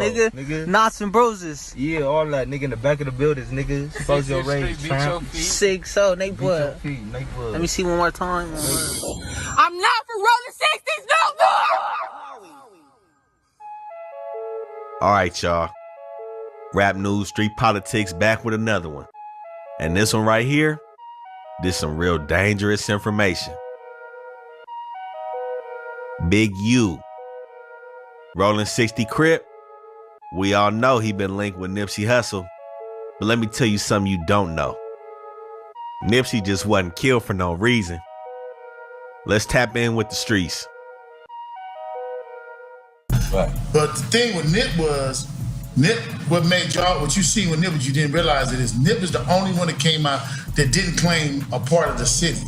nigga. Knots and bruises. Yeah, all that, nigga, in the back of the buildings, nigga. Suppose your rage, 6-0, nigga. Let me see one more time. I'm not for rolling 60s no more! All right, y'all. Rap news, street politics, back with another one. And this one right here, this some real dangerous information. Big U, Rolling 60 Crip. We all know he been linked with Nipsey Hussle. But let me tell you something you don't know. Nipsey just wasn't killed for no reason. Let's tap in with the streets. Right. But the thing with Nip was, what made y'all, what you see with Nip, but you didn't realize it is, Nip is the only one that came out that didn't claim a part of the city.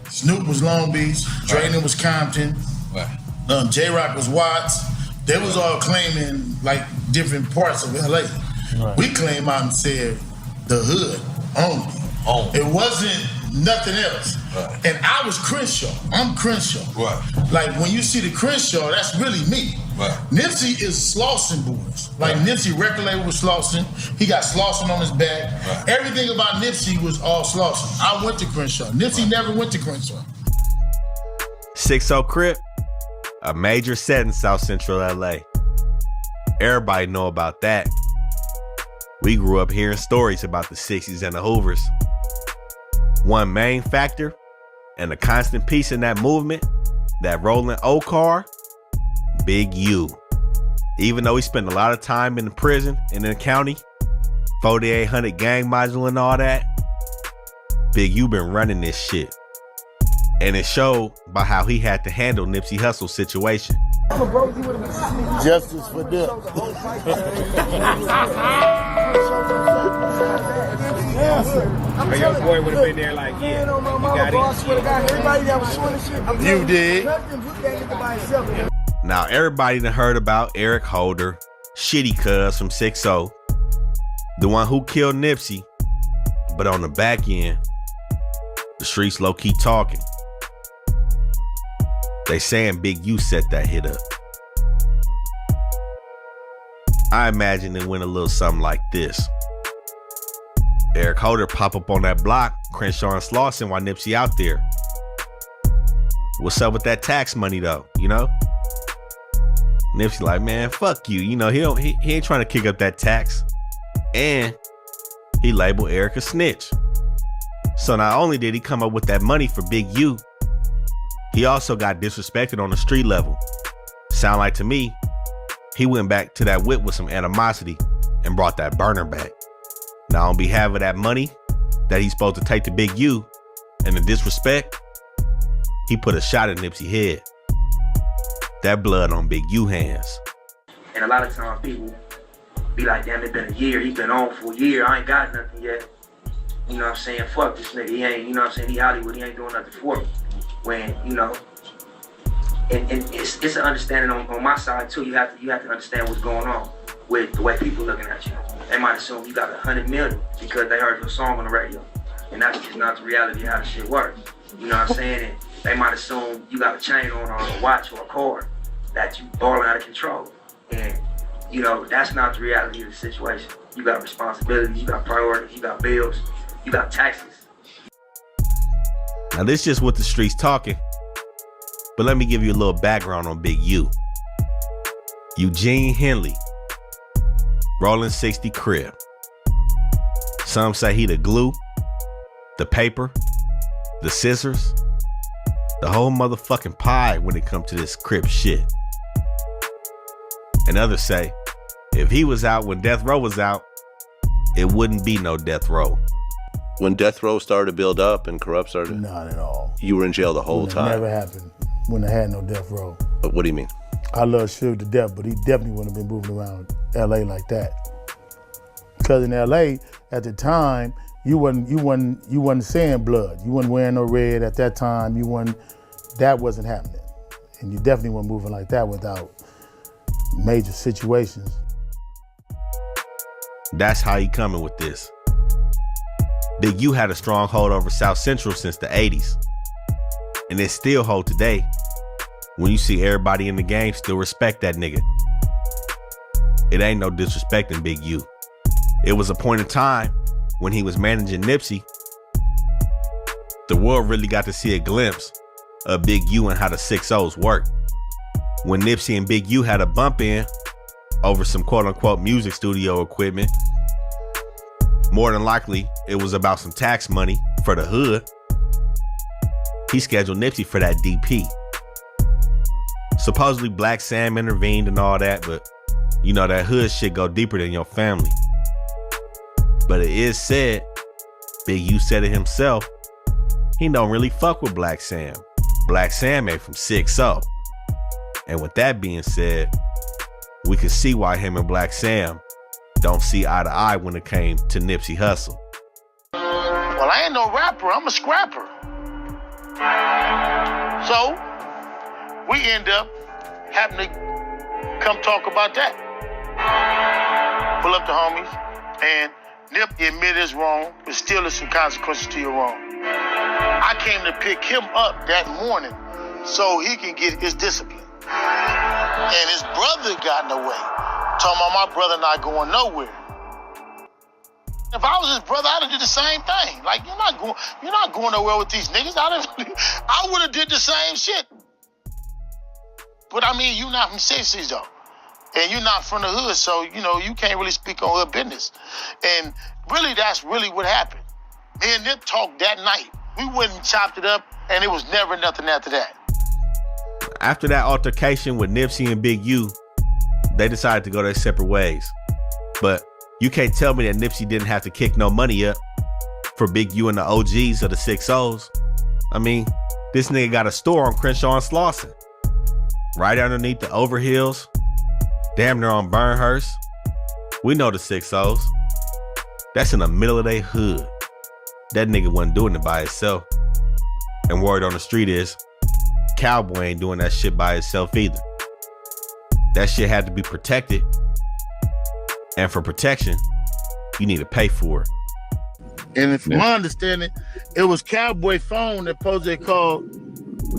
Snoop was Long Beach, Drayton was Compton, J-Rock was Watts. They was all claiming like different parts of LA. Right. We came out and said the hood only. It wasn't nothing else. Right. And I was Crenshaw. I'm Crenshaw. Right. Like when you see the Crenshaw, that's really me. Right. Nipsey is Slauson boys. Like Nipsey record label was Slauson. He got Slauson on his back. Right. Everything about Nipsey was all Slauson. I went to Crenshaw. Nipsey never went to Crenshaw. 6-0 Crip, a major set in South Central LA. Everybody know about that. We grew up hearing stories about the 60s and the Hoovers. One main factor and a constant piece in that movement, that rolling O car, Big U. Even though he spent a lot of time in the prison and in the county, 4800 gang module and all that, Big U been running this shit. And it showed by how he had to handle Nipsey Hussle's situation. Justice for Dip. Your boy would have been there like, yeah, you got it. You did. Now everybody done heard about Eric Holder, Shitty Cuz from 6-0, the one who killed Nipsey. But on the back end, the streets low-key talking. They saying Big U set that hit up. I imagine it went a little something like this. Eric Holder pop up on that block, Crenshaw and Slauson while Nipsey out there. What's up with that tax money though, you know? Nipsey like, man, fuck you. You know, he ain't trying to kick up that tax. And he labeled Eric a snitch. So not only did he come up with that money for Big U, he also got disrespected on the street level. Sound like to me, he went back to that whip with some animosity and brought that burner back. Now on behalf of that money that he's supposed to take to Big U and the disrespect, he put a shot at Nipsey's head. That blood on Big U hands. And a lot of times people be like, damn, it's been a year, he's been on for a year, I ain't got nothing yet. You know what I'm saying? Fuck this nigga, he ain't, you know what I'm saying, he Hollywood, he ain't doing nothing for me. When, you know, and it's an understanding on my side too. You have to understand what's going on with the way people looking at you. They might assume you got 100 million because they heard your song on the radio. And that's just not the reality of how the shit works. You know what I'm saying? And they might assume you got a chain on or a watch or a car, that you balling out of control. And, you know, that's not the reality of the situation. You got responsibilities, you got priorities, you got bills, you got taxes. Now this just what the streets talking, but let me give you a little background on Big U. Eugene Henley, Rolling 60 Crib. Some say he the glue, the paper, the scissors, the whole motherfucking pie when it comes to this Crip shit. And others say, if he was out when Death Row was out, it wouldn't be no Death Row. When Death Row started to build up and Corrupt started? Not at all. You were in jail the whole time? Never happened when I had no Death Row. But what do you mean? I love Suge to death, but he definitely wouldn't have been moving around LA like that. Because in LA, at the time, you wasn't saying blood. You wasn't wearing no red at that time. That wasn't happening. And you definitely weren't moving like that without major situations. That's how he coming with this. Big U had a strong hold over South Central since the 80s. And it still hold today when you see everybody in the game still respect that nigga. it ain't no disrespecting Big U. It was a point in time when he was managing Nipsey. The world really got to see a glimpse of Big U and how the 6-0s work. When Nipsey and Big U had a bump in over some quote-unquote music studio equipment, more than likely it was about some tax money for the hood. He scheduled Nipsey for that DP. Supposedly Black Sam intervened and all that, but you know that hood shit go deeper than your family. But it is said, Big U said it himself, he don't really fuck with Black Sam. Black Sam ain't from 6-0. And with that being said, we can see why him and Black Sam don't see eye to eye when it came to Nipsey Hussle. Well, I ain't no rapper, I'm a scrapper. So, we end up having to come talk about that. Pull up the homies, and Nip admitted his wrong, but still there's some consequences to your wrong. I came to pick him up that morning so he can get his discipline. And his brother got in the way, talking about my brother not going nowhere. If I was his brother, I'd have did the same thing. Like, you're not going nowhere with these niggas. I would have did the same shit. But I mean, you're not from 60s though. And you're not from the hood, so, you can't really speak on hood business. And really, that's really what happened. Me and Nip talked that night. We went and chopped it up, and it was never nothing after that. After that altercation with Nipsey and Big U, they decided to go their separate ways. But you can't tell me that Nipsey didn't have to kick no money up for Big U and the OGs of the 6-0s. I mean, this nigga got a store on Crenshaw and Slauson, right underneath the Overhills, damn near on Burnhurst. We know the 6-0s. That's in the middle of their hood. That nigga wasn't doing it by himself. And word on the street is, Cowboy ain't doing that shit by himself either. That shit had to be protected. And for protection, you need to pay for it. And if my understanding, it was Cowboy phone that supposedly called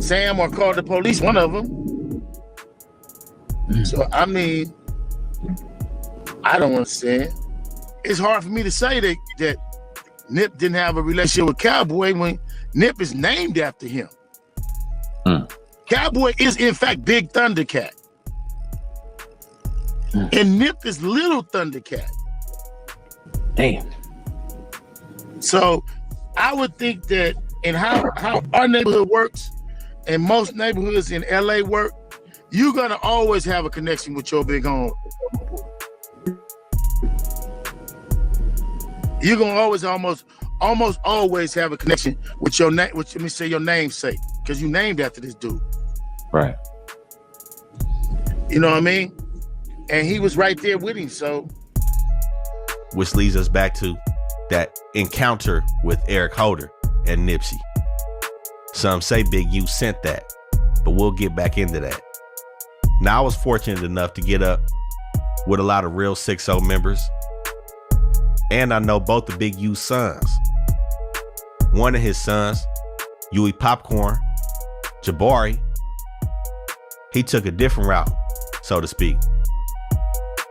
Sam or called the police, one of them. So, I mean, I don't understand. It's hard for me to say that Nip didn't have a relationship with Cowboy when Nip is named after him. Cowboy is, in fact, Big Thundercat. And Nip is Little Thundercat. Damn. So I would think that in how our neighborhood works and most neighborhoods in LA work, you're gonna always have a connection with your big home. You're gonna almost always have a connection with your name, let me say your namesake, because you named after this dude. Right. You know what I mean? And he was right there with him, so. Which leads us back to that encounter with Eric Holder and Nipsey. Some say Big U sent that, but we'll get back into that. Now, I was fortunate enough to get up with a lot of real 6-0 members, and I know both of Big U's sons. One of his sons, Huey Popcorn, Jabari, he took a different route, so to speak.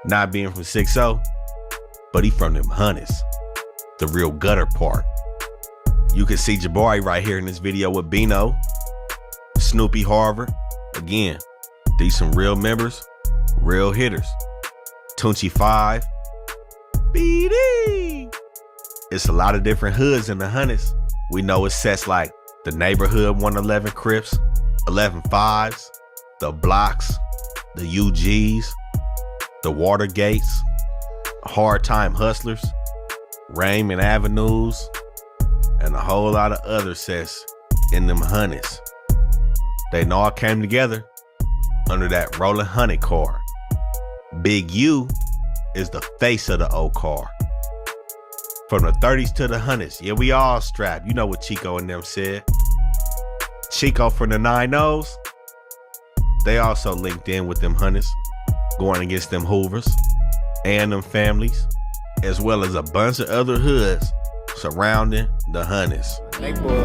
Not being from 6-0, but he from them hunnids, the real gutter part. You can see Jabari right here in this video with Bino, Snoopy Harvard. Again, these some real members, real hitters. Tunchi 5, BD. It's a lot of different hoods in the hunnids. We know it's sets like the neighborhood 111 Crips, 11 5s, the blocks, the UGs, the Watergates, Hard Time Hustlers, Raymond Avenues, and a whole lot of other sets in them hunnids. They all came together under that rolling hunted car. Big U is the face of the old car. From the 30s to the hunnids, yeah, we all strapped. You know what Chico and them said. Chico from the 9-0s, they also linked in with them hunnids, going against them Hoovers and them families, as well as a bunch of other hoods surrounding the hunnids. Hey boy,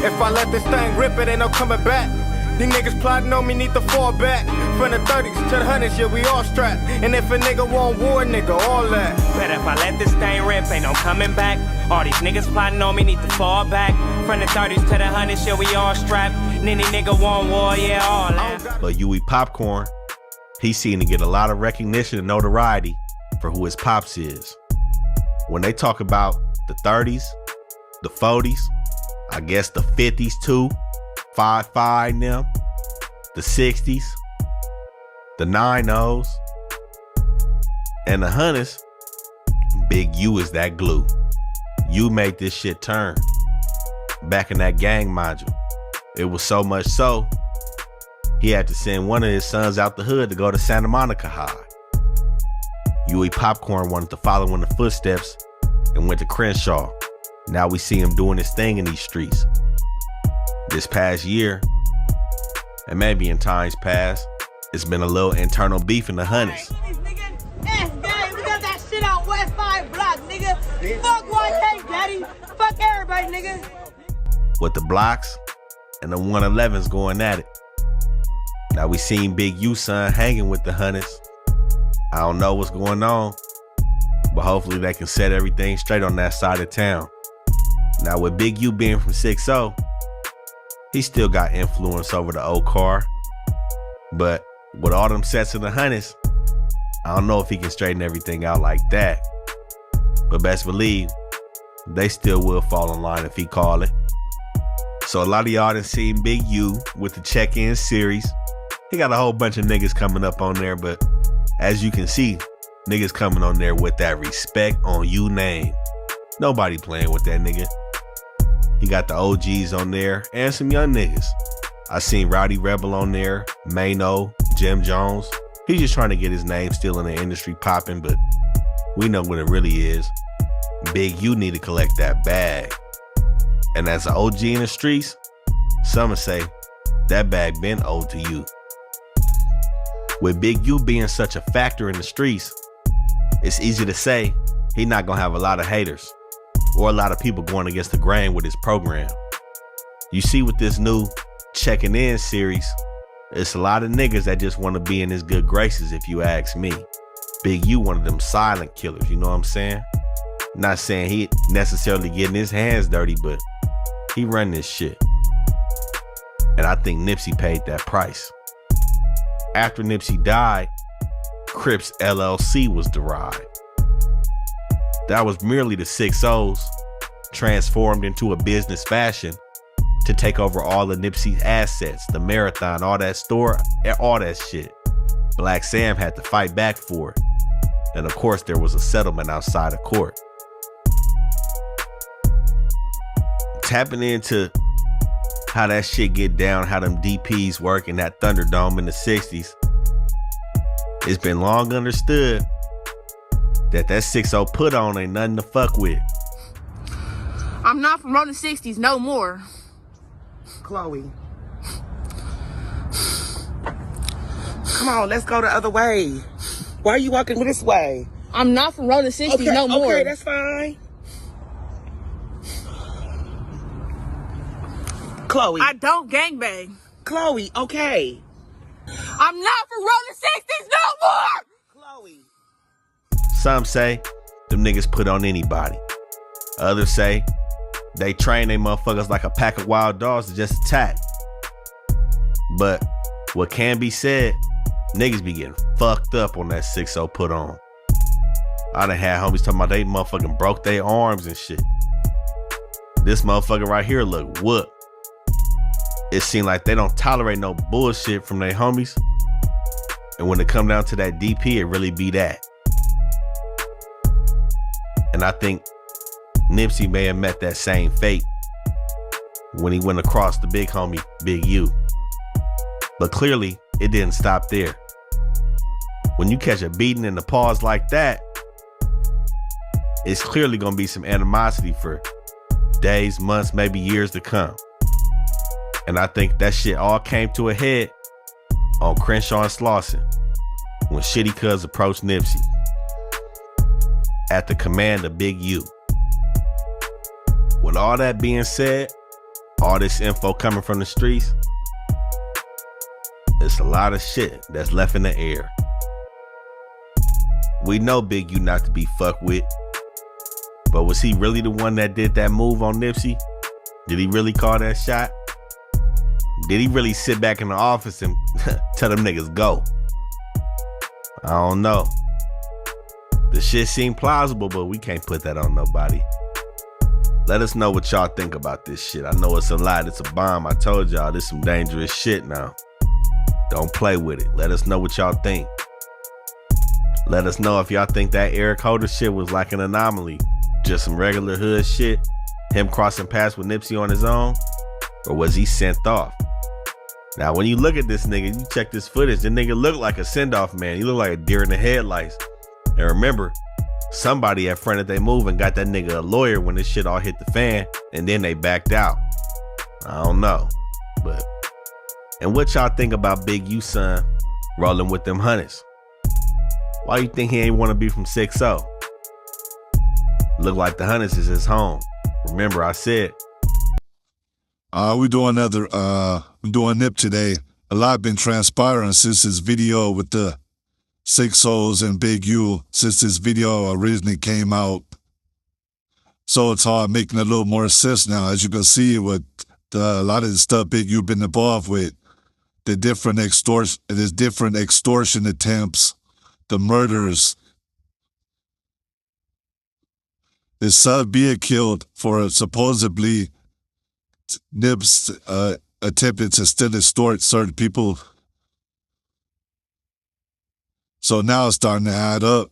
if I let this thing rip, it ain't no coming back. These niggas plotting on me need to fall back. From the 30s to the 100s, yeah, we all strapped. And if a nigga want war, nigga, all that. But if I let this thing rip, ain't no coming back. All these niggas plotting on me need to fall back. From the 30s to the 100s, yeah, we all strapped. And any nigga want war, yeah, all that. But Huey Popcorn, he's seen to get a lot of recognition and notoriety for who his pops is. When they talk about the 30s, the 40s, I guess the 50s too, 5-5 them, the 60s, the 90s, and the 100s, Big U is that glue. You made this shit turn. Back in that gang module, it was so much so, he had to send one of his sons out the hood to go to Santa Monica High. Huey Popcorn wanted to follow in the footsteps and went to Crenshaw. Now we see him doing his thing in these streets. This past year, and maybe in times past, it's been a little internal beef in the 100s. We got that shit on West 5 block, nigga. Fuck YK, daddy. Fuck everybody, nigga. With the blocks and the 111s going at it. Now we seen Big U son hanging with the 100s. I don't know what's going on, but hopefully they can set everything straight on that side of town. Now with Big U being from 6-0, he still got influence over the old car. But with all them sets in the 100s, I don't know if he can straighten everything out like that. But best believe, they still will fall in line if he call it. So a lot of y'all done seen Big U with the check-in series. He got a whole bunch of niggas coming up on there, but as you can see, niggas coming on there with that respect on you name. Nobody playing with that nigga. He got the OGs on there and some young niggas. I seen Rowdy Rebel on there, Mano, Jim Jones. He's just trying to get his name still in the industry popping, but we know what it really is. Big U need to collect that bag. And as an OG in the streets, some would say that bag been owed to you. With Big U being such a factor in the streets, it's easy to say he not gonna have a lot of haters or a lot of people going against the grain with his program. You see with this new checking in series, it's a lot of niggas that just want to be in his good graces if you ask me. Big U one of them silent killers, you know what I'm saying? Not saying he necessarily getting his hands dirty, but he run this shit. And I think Nipsey paid that price. After Nipsey died, Crips LLC was derived. That was merely the 6-0s transformed into a business fashion to take over all of Nipsey's assets, the marathon, all that store, all that shit. Black Sam had to fight back for it. And of course, there was a settlement outside of court. Tapping into how that shit get down, how them DPs work in that Thunderdome in the 60s, it's been long understood that 6-0 put on ain't nothing to fuck with. I'm not from rolling 60s no more. Chloe. Come on, let's go the other way. Why are you walking this way? I'm not from rolling 60s no more. Okay, that's fine. Chloe. I don't gangbang. Chloe, okay. I'm not from rolling 60s no more! Chloe. Some say them niggas put on anybody. Others say they train they motherfuckers like a pack of wild dogs to just attack. But what can be said, niggas be getting fucked up on that 6-0 put on. I done had homies talking about they motherfucking broke their arms and shit. This motherfucker right here look whooped. It seemed like they don't tolerate no bullshit from their homies. And when it come down to that DP, it really be that. And I think Nipsey may have met that same fate when he went across the big homie, Big U. But clearly, it didn't stop there. When you catch a beating in the paws like that, it's clearly gonna be some animosity for days, months, maybe years to come. And I think that shit all came to a head on Crenshaw and Slauson when Shitty Cuz approached Nipsey at the command of Big U. With all that being said, all this info coming from the streets, It's a lot of shit that's left in the air. We know Big U not to be fucked with, but was he really the one that did that move on Nipsey? Did he really call that shot? Did he really sit back in the office and tell them niggas go? I don't know. The shit seemed plausible, but we can't put that on nobody. Let us know what y'all think about this shit. I know it's a lot. It's a bomb. I told y'all this some dangerous shit now. Don't play with it. Let us know what y'all think. Let us know if y'all think that Eric Holder shit was like an anomaly. Just some regular hood shit. Him crossing paths with Nipsey on his own. Or was he sent off? Now, when you look at this nigga, you check this footage, the nigga look like a send-off man. He look like a deer in the headlights. And remember, somebody had fronted they move and got that nigga a lawyer when this shit all hit the fan, and then they backed out. I don't know, but... And what y'all think about Big U son rolling with them hundreds? Why you think he ain't want to be from 6-0? Look like the hundreds is his home. Remember I said. We doing Nip today. A lot been transpiring since this video with the 6-0s and Big U, since this video originally came out. So it's hard making a little more sense now, as you can see with a lot of the stuff Big U been involved with. The different extortion attempts, the murders. His son being killed for supposedly Nip's attempted to still extort certain people. So now it's starting to add up,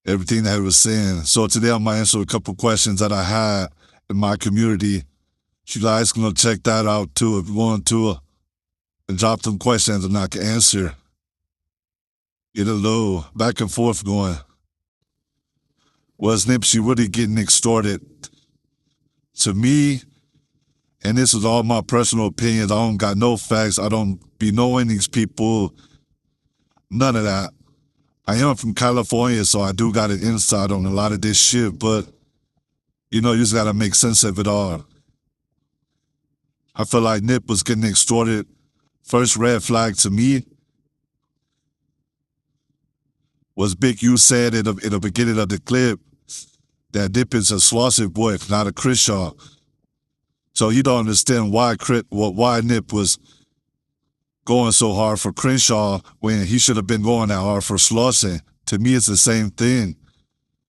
everything that he was saying. So today I'm going to answer a couple questions that I had in my community. You guys can check that out too if you want to, and drop some questions and I can answer. Get a little back and forth going. Was Nipsey really getting extorted? To me, and this is all my personal opinions, I don't got no facts, I don't be knowing these people, none of that. I am from California, so I do got an insight on a lot of this shit, but, you know, you just gotta make sense of it all. I feel like Nip was getting extorted. First red flag to me was Big U said in the beginning of the clip that Nip is a Slauson boy, not a Crenshaw. So you don't understand why Nip was going so hard for Crenshaw when he should have been going that hard for Slauson. To me, it's the same thing.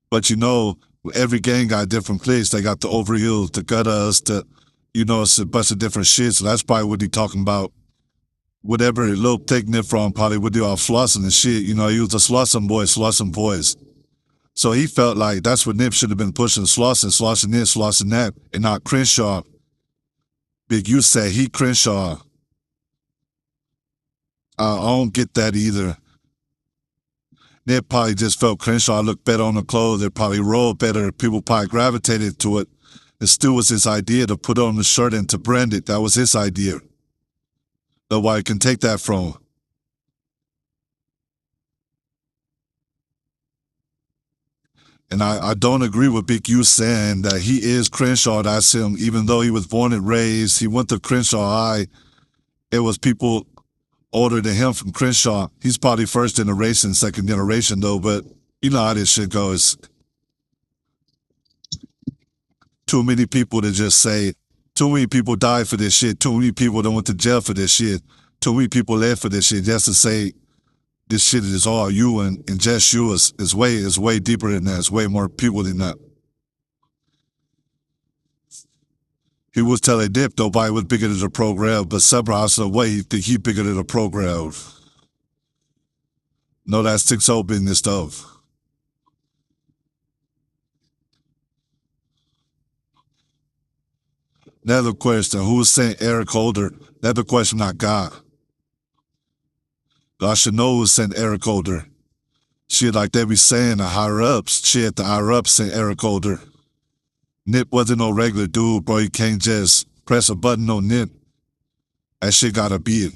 But you know, every gang got different cliques. They got the Overhills, the Guttas, you know, it's a bunch of different shit. So that's probably what he talking about. Whatever Lil take Nip from, probably would do all flossing and shit. You know, he was a Slauson boys. So he felt like that's what Nip should have been pushing, slossing this, slossing that, and not Crenshaw. Big U said he Crenshaw. I don't get that either. Nip probably just felt Crenshaw looked better on the clothes. It probably rolled better. People probably gravitated to it. It still was his idea to put on the shirt and to brand it. That was his idea. Nobody can take that from him. And I don't agree with Big U saying that he is Crenshaw. That's him. Even though he was born and raised, he went to Crenshaw High. It was people older than him from Crenshaw. He's probably first generation, second generation though, but you know how this shit goes. Too many people to just say, too many people died for this shit. Too many people that went to jail for this shit. Too many people left for this shit just to say this shit is all you and just you is way deeper than that. It's way more people than that. He was telling Nip nobody was bigger than the program, but somehow, some way, he think he bigger than the program. No, that's 6-0 business stuff. Another question, who sent Eric Holder? Another question I got. I should know who sent Eric Holder. Shit, like they be saying, the higher-ups. Shit, the higher-ups sent Eric Holder. Nip wasn't no regular dude, bro. You can't just press a button on Nip. That shit gotta be it.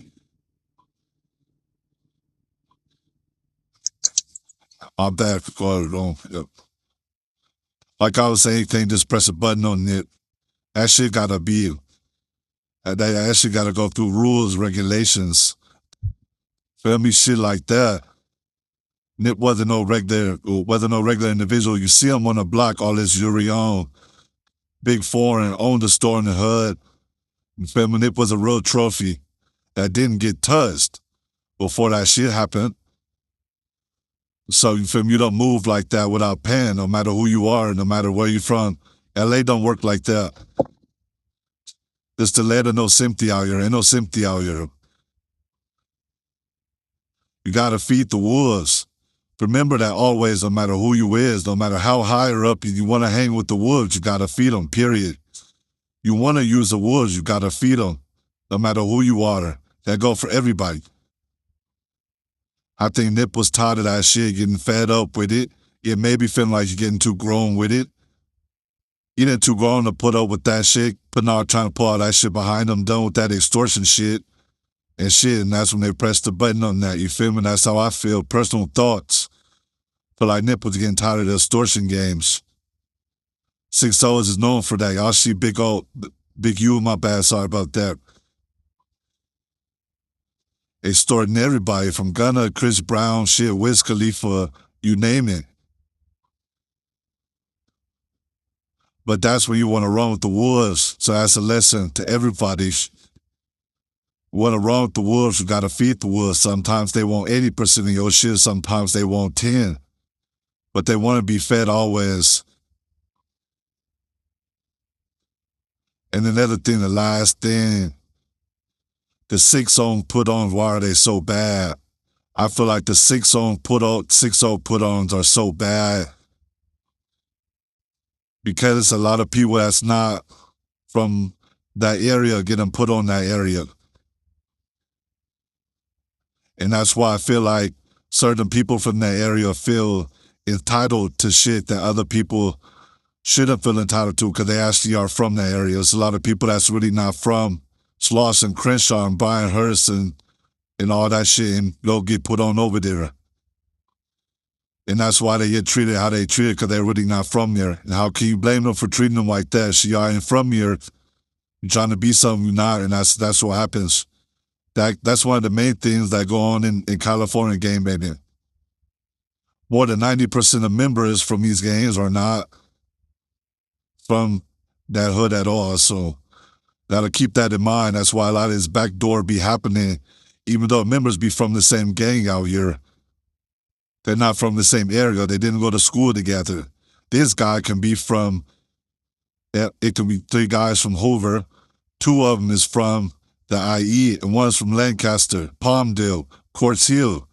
My bad for going on. Yep. Like I was saying, you can't just press a button on Nip. That shit gotta be it. They actually got to go through rules, regulations. Feel me? Shit like that. Nip wasn't no regular individual. You see him on the block, all this jewelry on. Big foreign, owned the store in the hood. You feel me? Nip was a real trophy that didn't get touched before that shit happened. So you feel me? You don't move like that without paying, no matter who you are, no matter where you're from. LA don't work like that. There's the letter, no sympathy out here. Ain't no sympathy out here. You gotta feed the wolves. Remember that always, no matter who you is, no matter how higher up you want to hang with the wolves, you gotta feed them, period. You want to use the wolves, you gotta feed them, no matter who you are. That go for everybody. I think Nip was tired of that shit, getting fed up with it. It may be feeling like you're getting too grown with it. You're getting too grown to put up with that shit, putting out trying to pull all that shit behind them, done with that extortion shit. And that's when they press the button on that, you feel me? That's how I feel, personal thoughts. Feel like Nip was getting tired of the extortion games. 6 O's is known for that. Y'all see Big U, my bad, sorry about that. Extorting everybody from Gunna, Chris Brown, shit, Wiz Khalifa, you name it. But that's when you want to run with the wolves. So that's a lesson to everybody. You want to run with the wolves, you got to feed the wolves. Sometimes they want 80% of your shit, sometimes they want 10. But they want to be fed always. And another thing, the last thing, the 6 on put on, why are they so bad? I feel like the 6 on put ons are so bad because it's a lot of people that's not from that area getting put on that area. And that's why I feel like certain people from that area feel entitled to shit that other people shouldn't feel entitled to because they actually are from that area. There's a lot of people that's really not from Slauson, Crenshaw, and Bryanhurst and all that shit and go get put on over there. And that's why they get treated how they treated because they're really not from there. And how can you blame them for treating them like that? She ain't from here. You're trying to be something you're not, and that's what happens. That's one of the main things that go on in California game banging. More than 90% of members from these gangs are not from that hood at all. So gotta keep that in mind. That's why a lot of this backdoor be happening, even though members be from the same gang out here. They're not from the same area. They didn't go to school together. This guy can be from, it can be 3 guys from Hoover. 2 of them is from the IE, and 1 is from Lancaster, Palmdale, Quartz Hill.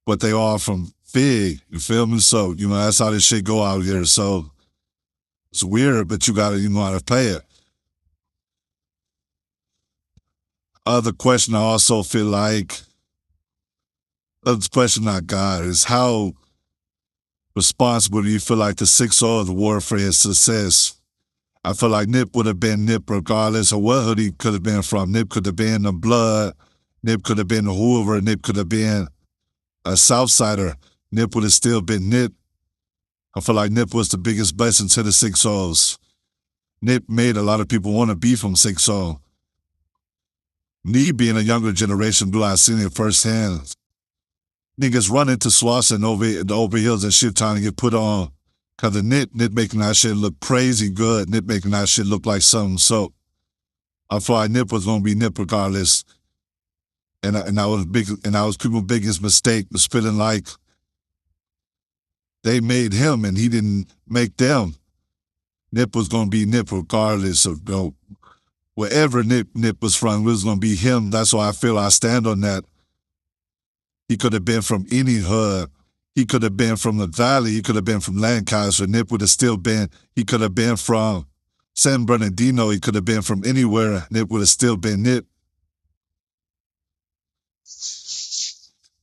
But they all from Fig, you feel me? So, that's how this shit go out here. So, it's weird, but you know how to play it. Other question I also feel like, other question I got is how responsible do you feel like the 6-0 of the war for his success? I feel like Nip would have been Nip regardless of what hood he could have been from. Nip could have been the Blood. Nip could have been the Hoover. Nip could have been a Southsider. Nip would have still been Nip. I feel like Nip was the biggest blessing to the 6-0s. Nip made a lot of people want to be from 6-0. Me being a younger generation, I seen it firsthand. Niggas run into Slauson over the over hills and shit trying to get put on. Cause the Nip making that shit look crazy good. Nip making that shit look like something. So I thought like Nip was gonna be Nip regardless. And I was people's biggest mistake was feeling like they made him and he didn't make them. Nip was gonna be Nip regardless of wherever Nip was from, it was gonna be him. That's why I feel I stand on that. He could have been from any hood. He could have been from the Valley. He could have been from Lancaster. Nip would have still been. He could have been from San Bernardino. He could have been from anywhere. Nip would have still been Nip.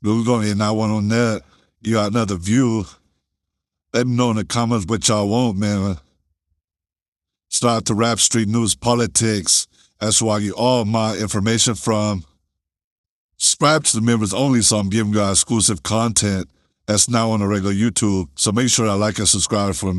But we're going to end that one on that. You got another view. Let me know in the comments what y'all want, man. Start to Rap Street News Politics. That's where I get all my information from. Subscribe to the members only, so I'm giving you exclusive content that's now on the regular YouTube. So make sure I like and subscribe for